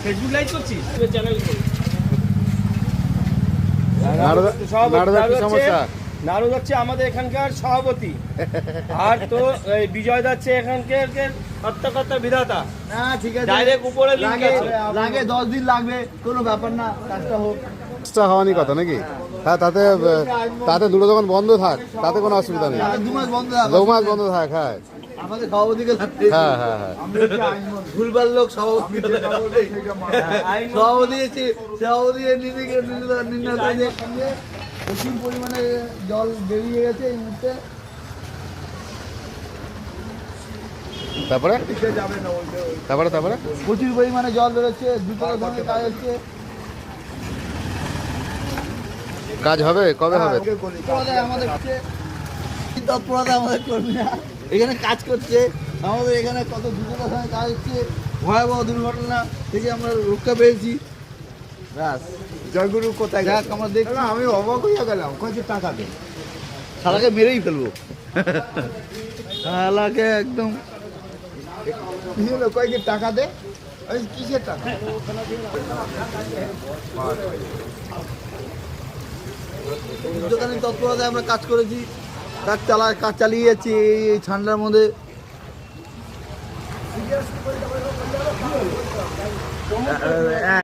Facebook live করছিস channel Narad হচ্ছে আমাদের এখানকার সভাপতি, আর তো বিজয় যাচ্ছে এখানকার হত্যাকর্তা বিধাতা। না ঠিক আছে, ডাইরেক্ট উপরে লিংক আছে। লাগে 10 দিন লাগবে, কোনো ব্যাপার না, কাজটা হোক। কাজটা হওয়ারই কথা নাকি? হ্যাঁ, তাতে দুটো যখন বন্ধ থাক তাতে কোনো অসুবিধা নেই। 2 মাস বন্ধ 2 মাস বন্ধ থাক। হ্যাঁ, আমাদের সভাপতিকে লাগবে। হ্যাঁ হ্যাঁ হ্যাঁ, ভুলবার লোক সভাপতি প্রচুর পরিমাণে জল বেরিয়ে গেছে এই মুহূর্তে। তারপরে প্রচুর পরিমাণে জল বেরোচ্ছে, দুপুরের সঙ্গে কাজ হচ্ছে। কাজ হবে কবে হবে? আমাদের তৎপরতা আমাদের কর্মীরা এখানে কাজ করছে। আমাদের এখানে কত দ্রুততার সঙ্গে কাজ হচ্ছে, ভয়াবহ দুর্ঘটনা থেকে আমরা রক্ষা পেয়েছি। ব্যাস, জয়গুরু কোথায়? যাক, আমরা দেখলাম, আমি অবাক হয়ে গেলাম। কয়েকটি টাকা দেন, শালাকে মেরেই ফেলবো। শালাকে একদম কয়েকটি টাকা দে। কিসের টাকা? যুদ্ধকালীন তৎপরতায় আমরা কাজ করেছি, কাজ চালিয়ে যাচ্ছি এই ঠান্ডার মধ্যে।